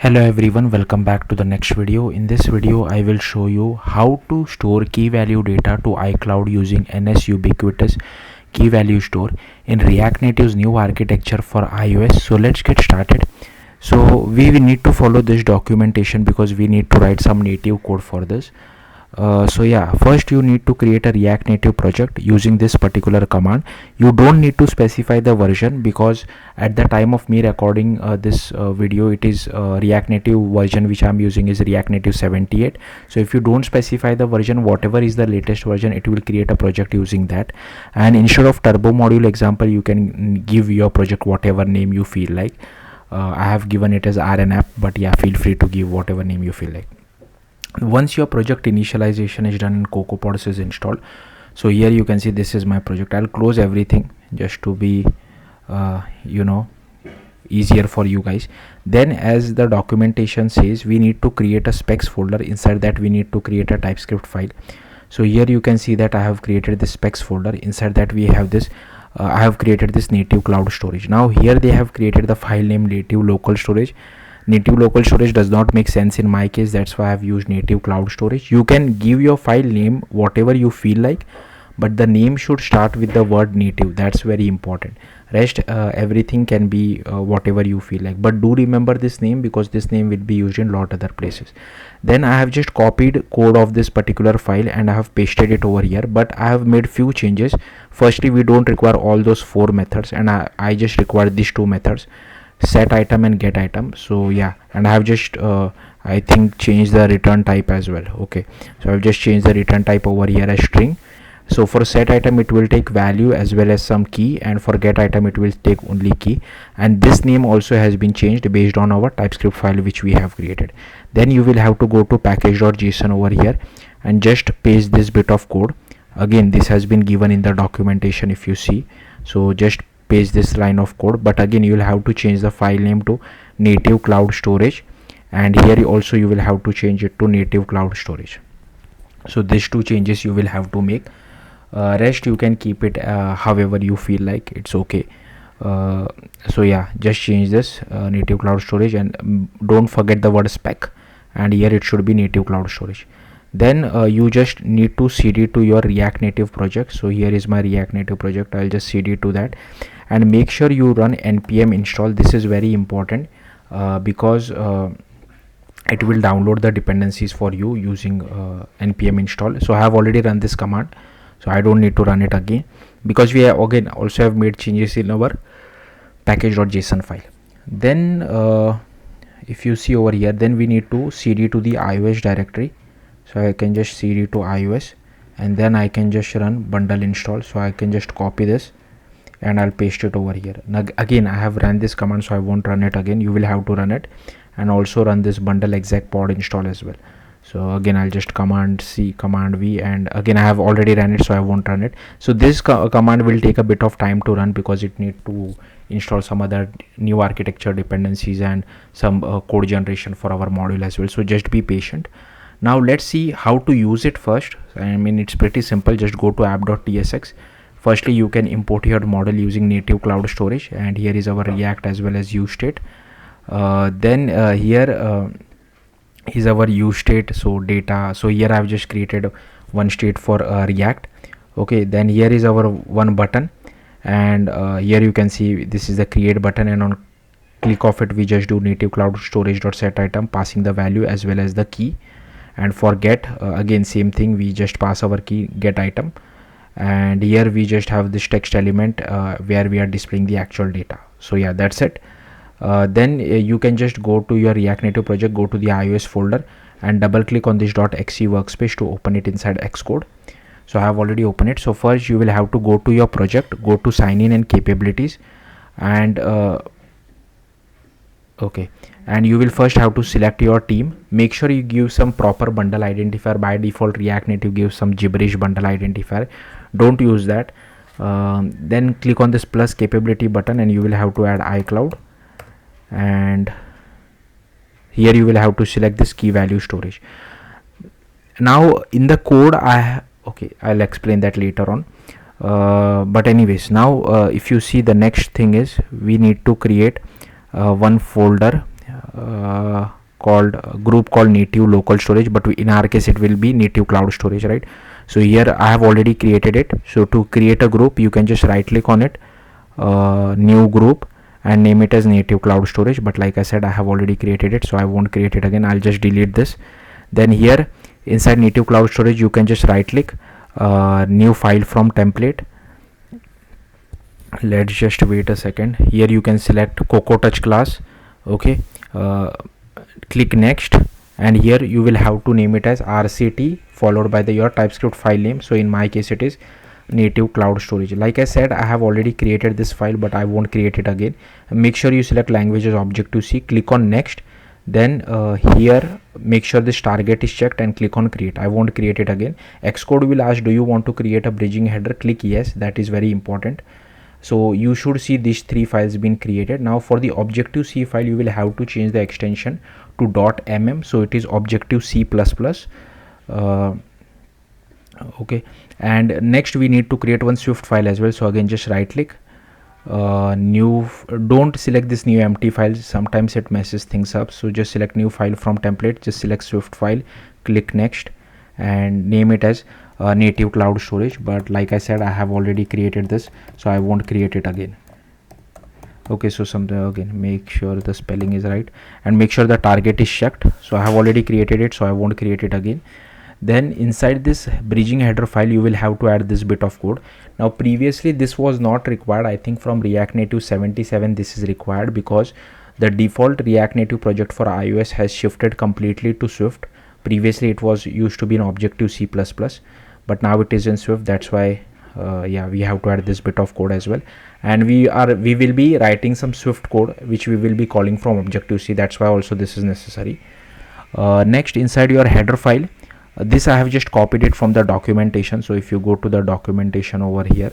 Hello everyone, welcome back to the next video. In this video I will show you how to store key value data to iCloud using NSUbiquitousKeyValueStore in React Native's new architecture for iOS. So let's get started. So we will need to follow this documentation because we need to write some native code for this. First you need to create a React Native project using this particular command. You don't need to specify the version because at the time of me recording this video, it is React Native version which I'm using is React Native 78. So if you don't specify the version, whatever is the latest version, it will create a project using that. And instead of turbo module example, you can give your project whatever name you feel like. I have given it as RN app, but yeah, feel free to give whatever name you feel like. Once your project initialization is done and CocoaPods is installed, so here you can see this is my project. I'll close everything just to be easier for you guys. Then as the documentation says, we need to create a specs folder. Inside that we need to create a TypeScript file. So here you can see that I have created this specs folder. Inside that we have this I have created this native cloud storage. Now here they have created the file name native local storage. Native local storage does not make sense in my case, that's why I've used native cloud storage. You can give your file name whatever you feel like, but the name should start with the word native. That's very important. Rest everything can be whatever you feel like, but do remember this name because this name will be used in lot other places. Then I have just copied code of this particular file and I have pasted it over here, but I have made few changes. Firstly, we don't require all those 4 methods and I just require these 2 methods, set item and get item. So yeah, and I have just I think changed the return type as well. Okay, so I've just changed the return type over here as string. So for set item it will take value as well as some key, and for get item it will take only key, and this name also has been changed based on our TypeScript file which we have created. Then you will have to go to package.json over here and just paste this bit of code. Again, this has been given in the documentation if you see. So just paste this line of code, but again you will have to change the file name to native cloud storage, and here also you will have to change it to native cloud storage. So these 2 changes you will have to make. Rest you can keep it however you feel like, it's okay. So yeah, just change this native cloud storage, and don't forget the word spec, and here it should be native cloud storage. Then you just need to cd to your React Native project. So here is my React Native project. I'll just cd to that, and make sure you run npm install. This is very important because it will download the dependencies for you using npm install. So I have already run this command, so I don't need to run it again because we have again also have made changes in our package.json file. Then if you see over here, then we need to cd to the iOS directory. So I can just cd to iOS, and then I can just run bundle install. So I can just copy this and I'll paste it over here. Now again I have run this command, so I won't run it again. You will have to run it, and also run this bundle exec pod install as well. So again I'll just command C, command V, and again I have already ran it, so I won't run it. So this command will take a bit of time to run because it need to install some other new architecture dependencies and some code generation for our module as well. So just be patient. Now let's see how to use it first. I mean, it's pretty simple. Just go to app.tsx. Firstly, you can import your model using native cloud storage, and here is our React as well as use state. Then here is our use state, so data. So here I've just created one state for React. Okay, then here is our one button, and here you can see this is the create button, and on click of it we just do native cloud storage dot set item, passing the value as well as the key. And for get again same thing, we just pass our key get item, and here we just have this text element where we are displaying the actual data. So yeah, that's it. Then you can just go to your React Native project, go to the iOS folder and double click on this .exe workspace to open it inside Xcode. So I have already opened it. So first you will have to go to your project, go to sign in and capabilities, and okay, and you will first have to select your team. Make sure you give some proper bundle identifier. By default React Native gives some gibberish bundle identifier, don't use that. Then click on this plus capability button, and you will have to add iCloud, and here you will have to select this key value storage. Now in the code I'll explain that later on, but anyways, now if you see, the next thing is we need to create one folder called group called native local storage, but in our case it will be native cloud storage, right? So here I have already created it. So to create a group, you can just right click on it, new group, and name it as native cloud storage. But like I said, I have already created it, so I won't create it again. I'll just delete this. Then here inside native cloud storage, you can just right click, new file from template. Let's just wait a second. Here you can select Coco Touch class. Okay, click next, and here you will have to name it as RCT followed by your TypeScript file name. So in my case it is native cloud storage. Like I said, I have already created this file, but I won't create it again. Make sure you select language as Objective-C, click on next. Then here make sure this target is checked and click on create. I won't create it again. Xcode will ask, do you want to create a bridging header? Click yes, that is very important. So you should see these three files been created. Now for the Objective-C file, you will have to change the extension to .mm, so it is Objective-C++. Okay, and next we need to create one Swift file as well. So again, just right click, new, don't select this new empty file, sometimes it messes things up. So just select new file from template, just select Swift file, click next, and name it as native cloud storage. But like I said, I have already created this, so I won't create it again. Okay, so again, make sure the spelling is right and make sure the target is checked. So I have already created it, so I won't create it again. Then inside this bridging header file, you will have to add this bit of code. Now previously this was not required. I think from React Native 77 this is required, because the default React Native project for iOS has shifted completely to Swift. Previously it was used to be in Objective-C++, but now it is in Swift. That's why yeah, we have to add this bit of code as well. And we will be writing some Swift code which we will be calling from Objective-C. That's why also this is necessary. Next, inside your header file, this I have just copied it from the documentation. So if you go to the documentation over here,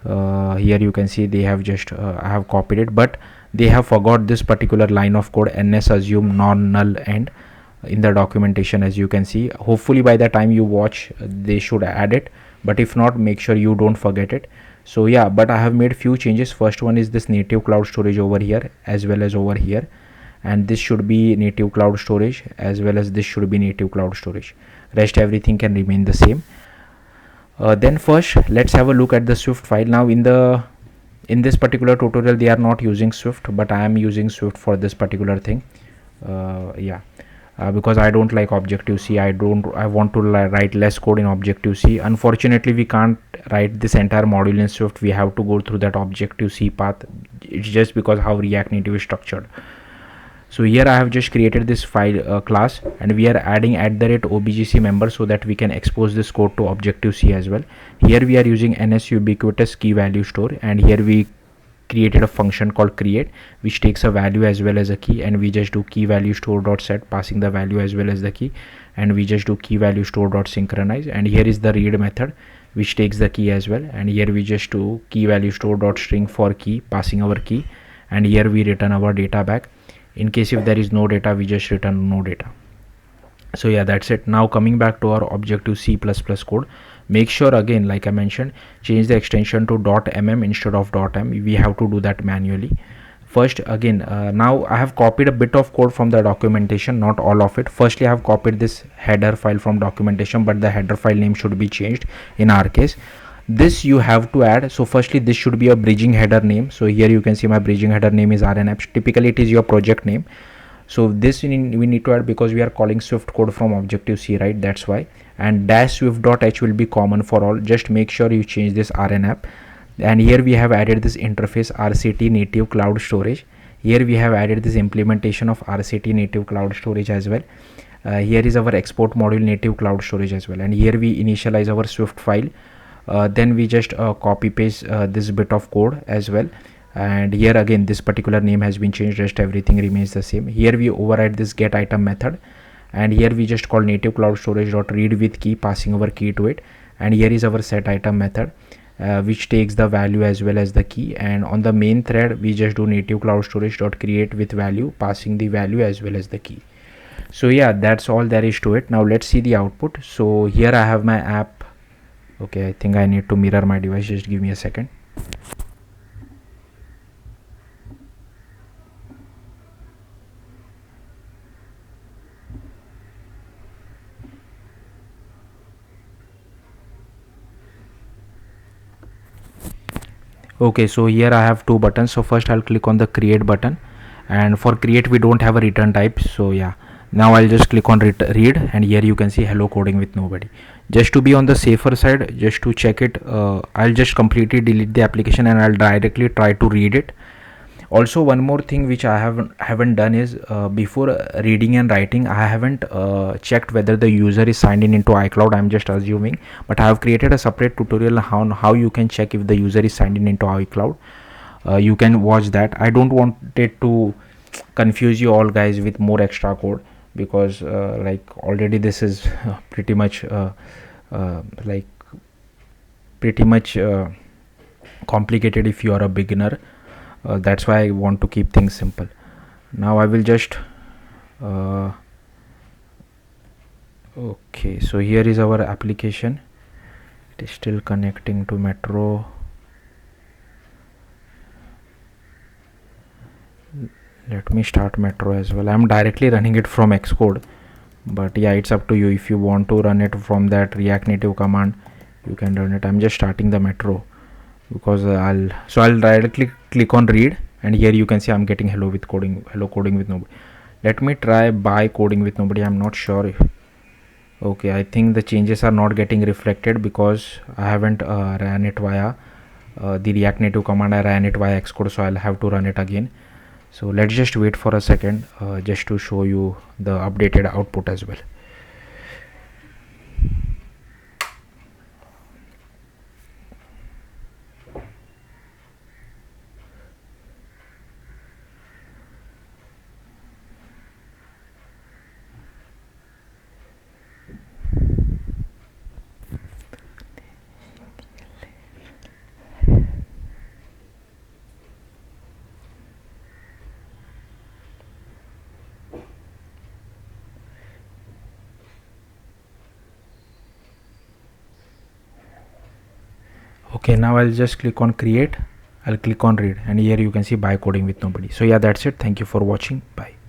here you can see they have just I have copied it, but they have forgot this particular line of code, NSAssume non-null end, in the documentation. As you can see, hopefully by the time you watch they should add it, but if not, make sure you don't forget it. So yeah, but I have made few changes. First one is this native cloud storage over here as well as over here, and this should be native cloud storage as well as this should be native cloud storage. Rest everything can remain the same. Then first let's have a look at the Swift file. Now in this particular tutorial they are not using Swift, but I am using Swift for this particular thing. Yeah, because I don't like Objective-C. I want to write less code in Objective-C. Unfortunately we can't write this entire module in Swift. We have to go through that Objective-C path. It's just because how React Native is structured. So here I have just created this file class, and we are adding @OBGC member so that we can expose this code to Objective-C as well. Here we are using NSUbiquitousKeyValueStore, and here we created a function called create, which takes a value as well as a key, and we just do KeyValueStore.set, passing the value as well as the key, and we just do KeyValueStore.synchronize, and here is the read method which takes the key as well, and here we just do KeyValueStore.string for key, passing our key, and here we return our data back. In case if there is no data, we just return no data. So yeah, that's it. Now coming back to our Objective-C++ code, make sure again, like I mentioned, change the extension to .mm instead of .m. We have to do that manually. First again, now I have copied a bit of code from the documentation, not all of it. Firstly, I have copied this header file from documentation, but the header file name should be changed in our case. This you have to add. So firstly, this should be a bridging header name. So here you can see my bridging header name is RNApps. Typically it is your project name. So this we need to add because we are calling Swift code from Objective-C, right? That's why. And -swift.h will be common for all. Just make sure you change this RNApp. And here we have added this interface RCT native cloud storage. Here we have added this implementation of RCT native cloud storage as well. Here is our export module native cloud storage as well. And here we initialize our Swift file. Then we just copy paste this bit of code as well, and here again this particular name has been changed, rest everything remains the same. Here we override this get item method, and here we just call native cloud storage dot read with key, passing our key to it, and here is our set item method which takes the value as well as the key, and on the main thread we just do native cloud storage dot create with value, passing the value as well as the key. So yeah, that's all there is to it. Now let's see the output. So here I have my app. Okay, I think I need to mirror my device. Just give me a second. Okay, so here I have two buttons. So first I'll click on the create button, and for create we don't have a return type, so yeah, now I'll just click on read, and here you can see hello coding with nobody. Just to be on the safer side, just to check it, I'll just completely delete the application and I'll directly try to read it. Also, one more thing which I haven't done is, before reading and writing, I haven't checked whether the user is signed in into iCloud. I'm just assuming, but I have created a separate tutorial on how you can check if the user is signed in into iCloud. You can watch that. I don't want it to confuse you all guys with more extra code, because like already this is pretty much like pretty much complicated if you are a beginner. That's why I want to keep things simple. Now I will just okay, so here is our application. It is still connecting to Metro. Let me start Metro as well. I'm directly running it from Xcode, but yeah, it's up to you. If you want to run it from that React Native command, you can run it. I'm just starting the Metro because I'll directly click on read, and here you can see I'm getting hello coding with nobody. Let me try by coding with nobody. I'm not sure if, okay, I think the changes are not getting reflected because I haven't ran it via the React Native command. I ran it via Xcode, so I'll have to run it again. So let's just wait for a second, just to show you the updated output as well. Okay, now I'll just click on create. I'll click on read, and here you can see by coding with nobody. So yeah, that's it. Thank you for watching. Bye.